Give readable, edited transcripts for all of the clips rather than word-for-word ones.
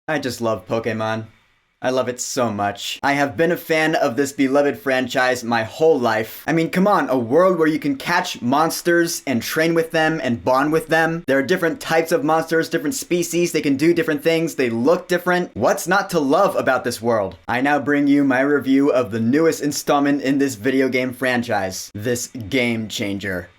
I just love Pokemon. I love it so much. I have been a fan of this beloved franchise my whole life. I mean, come on, a world where you can catch monsters and train with them and bond with them. There are different types of monsters, different species, they can do different things, they look different. What's not to love about this world? I now bring you my review of the newest installment in this video game franchise, this game changer.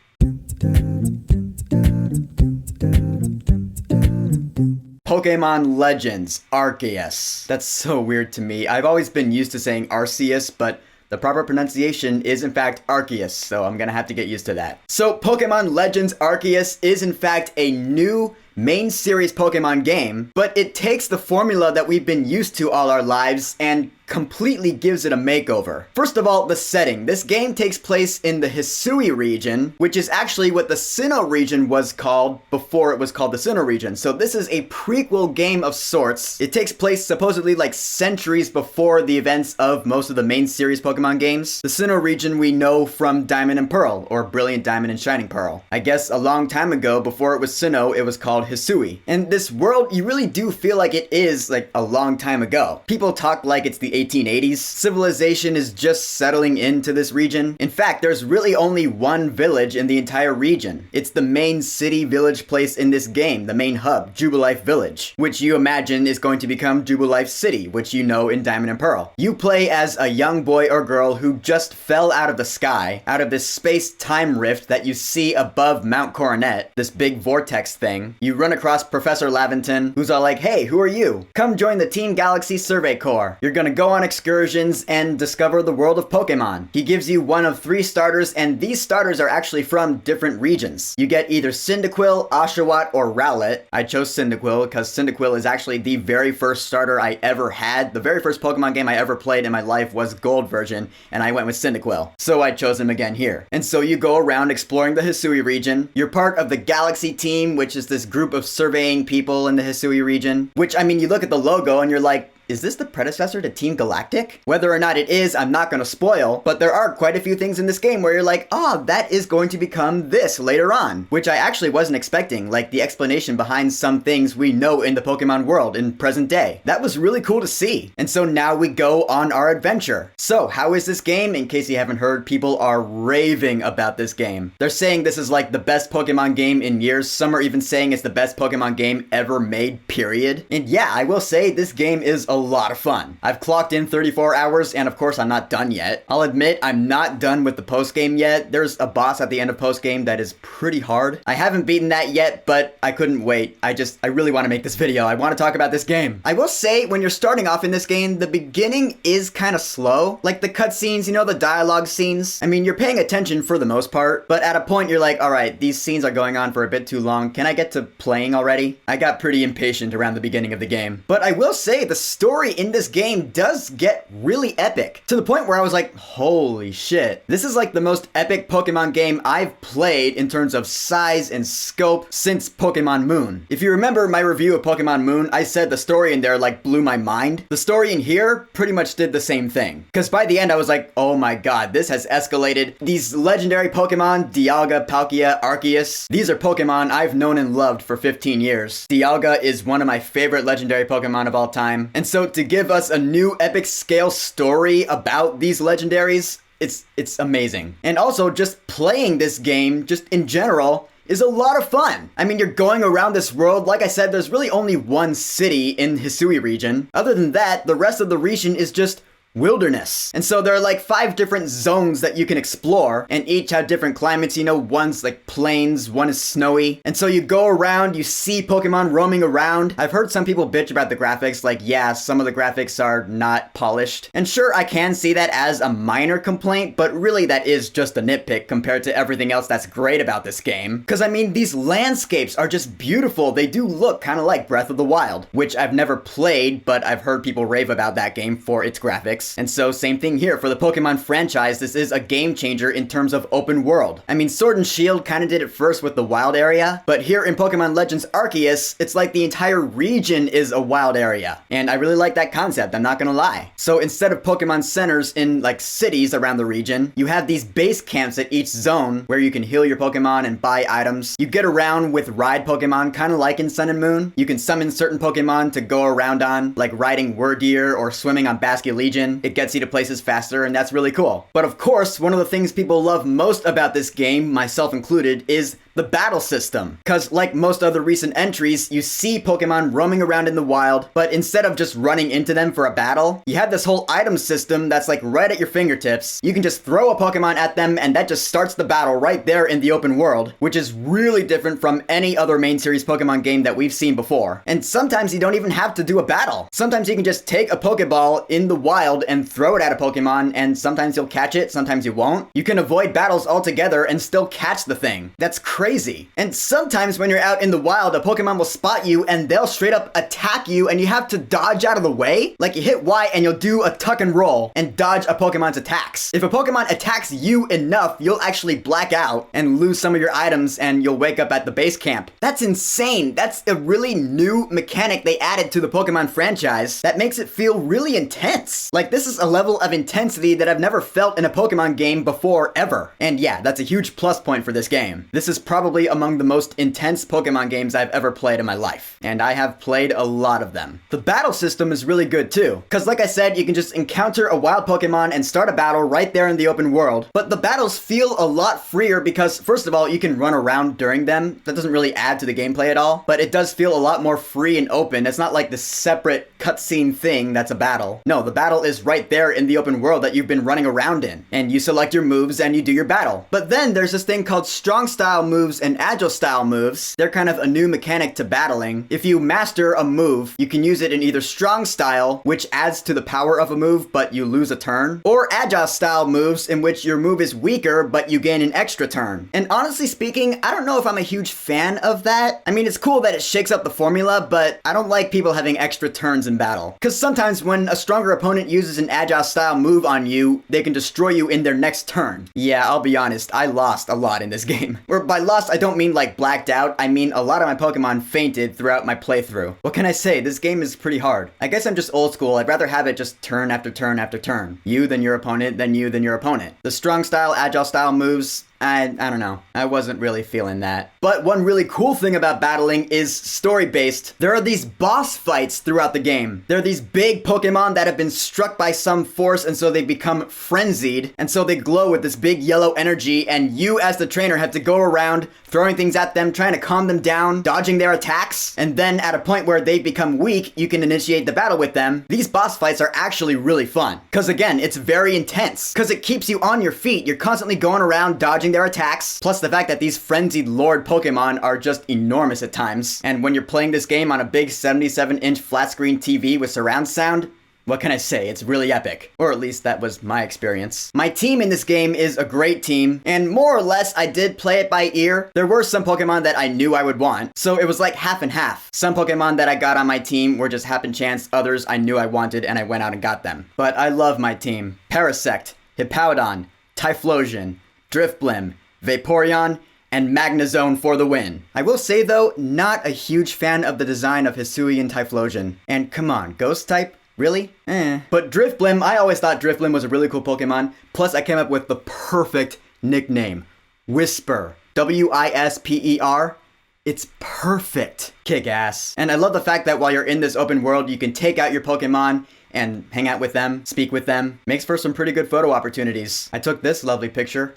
Pokemon Legends Arceus. That's so weird to me. I've always been used to saying Arceus, but the proper pronunciation is in fact Arceus, so I'm gonna have to get used to that. So Pokemon Legends Arceus is in fact a new main series Pokemon game, but it takes the formula that we've been used to all our lives and completely gives it a makeover. First of all, the setting. This game takes place in the Hisui region, which is actually what the Sinnoh region was called before it was called the Sinnoh region. So this is a prequel game of sorts. It takes place supposedly like centuries before the events of most of the main series Pokemon games. The Sinnoh region we know from Diamond and Pearl, or Brilliant Diamond and Shining Pearl. I guess a long time ago, before it was Sinnoh, it was called Hisui. And this world, you really do feel like it is like a long time ago. People talk like it's the 1880s. Civilization is just settling into this region. In fact, there's really only one village in the entire region. It's the main city village place in this game, the main hub, Jubilife Village, which you imagine is going to become Jubilife City, which you know in Diamond and Pearl. You play as a young boy or girl who just fell out of the sky, out of this space-time rift that you see above Mount Coronet, this big vortex thing. You run across Professor Laventon, who's all like, hey, who are you? Come join the Team Galaxy Survey Corps. You're gonna go on excursions and discover the world of Pokemon. He gives you one of 3 starters, and these starters are actually from different regions. You get either Cyndaquil, Oshawott, or Rowlet. I chose Cyndaquil because Cyndaquil is actually the very first starter I ever had. The very first Pokemon game I ever played in my life was Gold version, and I went with Cyndaquil. So I chose him again here. And so you go around exploring the Hisui region. You're part of the Galaxy team, which is this group of surveying people in the Hisui region. Which, I mean, you look at the logo and you're like, is this the predecessor to Team Galactic? Whether or not it is, I'm not gonna spoil, but there are quite a few things in this game where you're like, oh, that is going to become this later on, which I actually wasn't expecting, like the explanation behind some things we know in the Pokemon world in present day. That was really cool to see. And so now we go on our adventure. So how is this game? In case you haven't heard, people are raving about this game. They're saying this is like the best Pokemon game in years. Some are even saying it's the best Pokemon game ever made, period. And yeah, I will say this game is a lot of fun. I've clocked in 34 hours, and of course I'm not done yet. I'll admit I'm not done with the post-game yet. There's a boss at the end of post-game that is pretty hard. I haven't beaten that yet, but I couldn't wait. I really want to make this video. I want to talk about this game. I will say, when you're starting off in this game, the beginning is kind of slow. Like the cutscenes, you know, the dialogue scenes. I mean, you're paying attention for the most part, but at a point you're like, all right, these scenes are going on for a bit too long. Can I get to playing already? I got pretty impatient around the beginning of the game. But I will say, the story in this game does get really epic, to the point where I was like, holy shit. This is like the most epic Pokemon game I've played in terms of size and scope since Pokemon Moon. If you remember my review of Pokemon Moon, I said the story in there like blew my mind. The story in here pretty much did the same thing. Because by the end I was like, oh my god, this has escalated. These legendary Pokemon, Dialga, Palkia, Arceus, these are Pokemon I've known and loved for 15 years. Dialga is one of my favorite legendary Pokemon of all time. And so to give us a new epic scale story about these legendaries, it's amazing. And also just playing this game, just in general, is a lot of fun. I mean, you're going around this world. Like I said, there's really only one city in Hisui region. Other than that, the rest of the region is just wilderness. And so there are like 5 different zones that you can explore, and each have different climates. You know, one's like plains, one is snowy. And so you go around, you see Pokemon roaming around. I've heard some people bitch about the graphics, like, yeah, some of the graphics are not polished. And sure, I can see that as a minor complaint, but really that is just a nitpick compared to everything else that's great about this game. Because I mean, these landscapes are just beautiful. They do look kind of like Breath of the Wild, which I've never played, but I've heard people rave about that game for its graphics. physics. And so same thing here for the Pokemon franchise. This is a game changer in terms of open world. I mean, Sword and Shield kind of did it first with the wild area, but here in Pokemon Legends Arceus, it's like the entire region is a wild area. And I really like that concept, I'm not gonna lie. So instead of Pokemon centers in like cities around the region, you have these base camps at each zone where you can heal your Pokemon and buy items. You get around with ride Pokemon, kind of like in Sun and Moon. You can summon certain Pokemon to go around on, like riding Whirldeer or swimming on Basculegion. It gets you to places faster, and that's really cool. But of course, one of the things people love most about this game, myself included, is the battle system. Cause like most other recent entries, you see Pokemon roaming around in the wild, but instead of just running into them for a battle, you have this whole item system that's like right at your fingertips. You can just throw a Pokemon at them and that just starts the battle right there in the open world, which is really different from any other main series Pokemon game that we've seen before. And sometimes you don't even have to do a battle. Sometimes you can just take a Pokeball in the wild and throw it at a Pokemon, and sometimes you'll catch it, sometimes you won't. You can avoid battles altogether and still catch the thing. That's crazy. And sometimes when you're out in the wild, a Pokemon will spot you and they'll straight up attack you and you have to dodge out of the way. Like you hit Y and you'll do a tuck and roll and dodge a Pokemon's attacks. If a Pokemon attacks you enough, you'll actually black out and lose some of your items and you'll wake up at the base camp. That's insane. That's a really new mechanic they added to the Pokemon franchise that makes it feel really intense. Like this is a level of intensity that I've never felt in a Pokemon game before ever. And yeah, that's a huge plus point for this game. This is probably among the most intense Pokemon games I've ever played in my life. And I have played a lot of them. The battle system is really good too. Cause like I said, you can just encounter a wild Pokemon and start a battle right there in the open world. But the battles feel a lot freer because first of all, you can run around during them. That doesn't really add to the gameplay at all. But it does feel a lot more free and open. It's not like this separate cutscene thing that's a battle. No, the battle is right there in the open world that you've been running around in. And you select your moves and you do your battle. But then there's this thing called strong style moves and agile style moves. They're kind of a new mechanic to battling. If you master a move, you can use it in either strong style, which adds to the power of a move, but you lose a turn, or agile style moves in which your move is weaker, but you gain an extra turn. And honestly speaking, I don't know if I'm a huge fan of that. I mean, it's cool that it shakes up the formula, but I don't like people having extra turns in battle. Because sometimes when a stronger opponent uses an agile style move on you, they can destroy you in their next turn. Yeah, I'll be honest, I lost a lot in this game. Or by lost, I don't mean like blacked out, I mean a lot of my Pokemon fainted throughout my playthrough. What can I say? This game is pretty hard. I guess I'm just old school. I'd rather have it just turn after turn after turn. You, then your opponent, then you, then your opponent. The strong style, agile style moves, I don't know. I wasn't really feeling that. But one really cool thing about battling is story-based. There are these boss fights throughout the game. There are these big Pokemon that have been struck by some force and so they become frenzied. And so they glow with this big yellow energy and you as the trainer have to go around throwing things at them, trying to calm them down, dodging their attacks. And then at a point where they become weak, you can initiate the battle with them. These boss fights are actually really fun. Cause again, it's very intense. Cause it keeps you on your feet. You're constantly going around dodging their attacks, plus the fact that these frenzied Lord Pokemon are just enormous at times. And when you're playing this game on a big 77-inch flat screen TV with surround sound, what can I say? It's really epic. Or at least that was my experience. My team in this game is a great team, and more or less I did play it by ear. There were some Pokemon that I knew I would want, so it was like half and half. Some Pokemon that I got on my team were just happen chance, others I knew I wanted and I went out and got them. But I love my team. Parasect, Hippowdon, Typhlosion, Drifblim, Vaporeon, and Magnezone for the win. I will say though, not a huge fan of the design of Hisui and Typhlosion. And come on, Ghost type? Really? But Drifblim, I always thought Drifblim was a really cool Pokemon. Plus I came up with the perfect nickname. Whisper. W-I-S-P-E-R. It's perfect. Kick ass. And I love the fact that while you're in this open world, you can take out your Pokemon and hang out with them, speak with them. Makes for some pretty good photo opportunities. I took this lovely picture.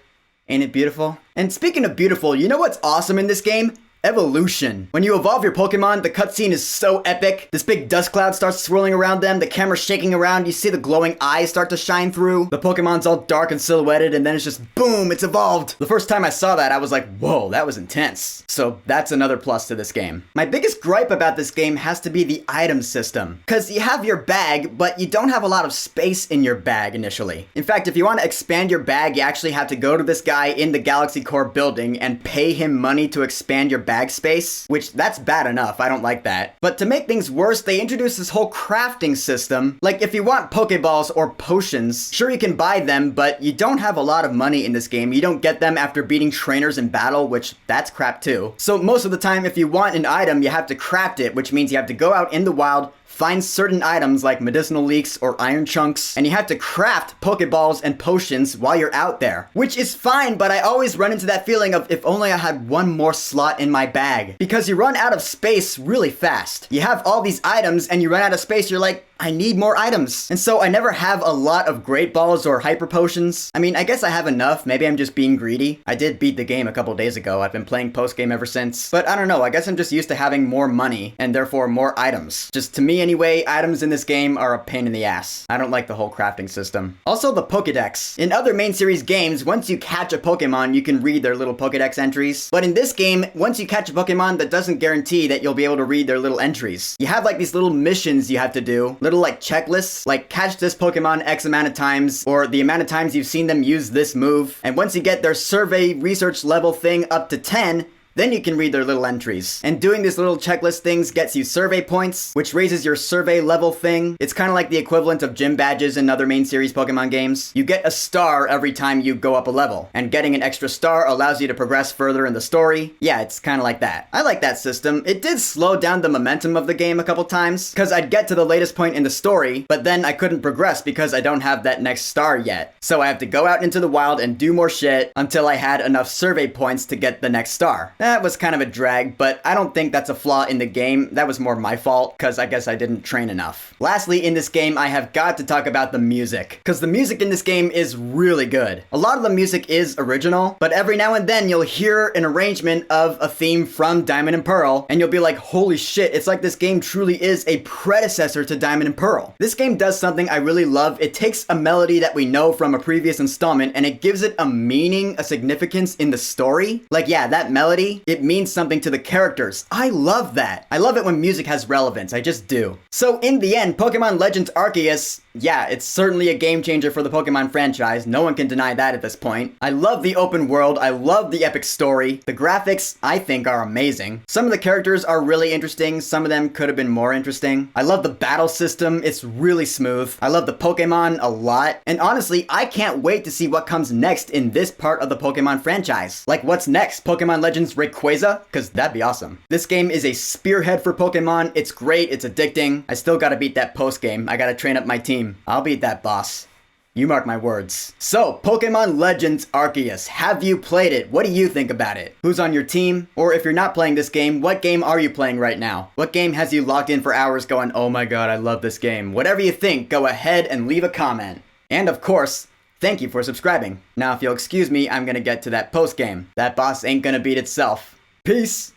Ain't it beautiful? And speaking of beautiful, you know what's awesome in this game? Evolution. When you evolve your Pokemon, the cutscene is so epic. This big dust cloud starts swirling around them, the camera's shaking around, you see the glowing eyes start to shine through, the Pokemon's all dark and silhouetted, and then it's just boom, it's evolved. The first time I saw that, I was like, whoa, that was intense. So that's another plus to this game. My biggest gripe about this game has to be the item system. Cause you have your bag, but you don't have a lot of space in your bag initially. In fact, if you want to expand your bag, you actually have to go to this guy in the Galaxy Core building and pay him money to expand your bag space, which that's bad enough. I don't like that. But to make things worse, they introduced this whole crafting system. Like, if you want Pokeballs or potions, sure, you can buy them, but you don't have a lot of money in this game. You don't get them after beating trainers in battle, which that's crap too. So most of the time, if you want an item, you have to craft it, which means you have to go out in the wild, find certain items like medicinal leeks or iron chunks, and you have to craft Pokeballs and potions while you're out there. Which is fine, but I always run into that feeling of if only I had one more slot in my bag. Because you run out of space really fast. You have all these items and you run out of space, you're like, I need more items. And so I never have a lot of Great Balls or Hyper Potions. I mean, I guess I have enough. Maybe I'm just being greedy. I did beat the game a couple days ago. I've been playing post-game ever since. But I don't know, I guess I'm just used to having more money and therefore more items. Just to me anyway, items in this game are a pain in the ass. I don't like the whole crafting system. Also the Pokedex. In other main series games, once you catch a Pokemon, you can read their little Pokedex entries. But in this game, once you catch a Pokemon, that doesn't guarantee that you'll be able to read their little entries. You have like these little missions you have to do. Little like checklists, like catch this Pokemon X amount of times, or the amount of times you've seen them use this move. And once you get their survey research level thing up to 10, then you can read their little entries. And doing these little checklist things gets you survey points, which raises your survey level thing. It's kind of like the equivalent of gym badges in other main series Pokemon games. You get a star every time you go up a level, and getting an extra star allows you to progress further in the story. Yeah, it's kind of like that. I like that system. It did slow down the momentum of the game a couple times, because I'd get to the latest point in the story, but then I couldn't progress because I don't have that next star yet. So I have to go out into the wild and do more shit until I had enough survey points to get the next star. That was kind of a drag, but I don't think that's a flaw in the game. That was more my fault, because I guess I didn't train enough. Lastly, in this game, I have got to talk about the music, because the music in this game is really good. A lot of the music is original, but every now and then you'll hear an arrangement of a theme from Diamond and Pearl, and you'll be like, holy shit, it's like this game truly is a predecessor to Diamond and Pearl. This game does something I really love. It takes a melody that we know from a previous installment, and it gives it a meaning, a significance in the story. Like, yeah, that melody, it means something to the characters. I love that. I love it when music has relevance. I just do. So in the end, Pokemon Legends Arceus, yeah, it's certainly a game changer for the Pokemon franchise. No one can deny that at this point. I love the open world. I love the epic story. The graphics, I think, are amazing. Some of the characters are really interesting. Some of them could have been more interesting. I love the battle system. It's really smooth. I love the Pokemon a lot. And honestly, I can't wait to see what comes next in this part of the Pokemon franchise. Like, what's next? Pokemon Legends Rayquaza? Because that'd be awesome. This game is a spearhead for Pokemon. It's great. It's addicting. I still gotta beat that post game. I gotta train up my team. I'll beat that boss. You mark my words. So, Pokemon Legends Arceus. Have you played it? What do you think about it? Who's on your team? Or if you're not playing this game, what game are you playing right now? What game has you locked in for hours going, oh my god, I love this game? Whatever you think, go ahead and leave a comment. And of course, thank you for subscribing. Now, if you'll excuse me, I'm gonna get to that post game. That boss ain't gonna beat itself. Peace!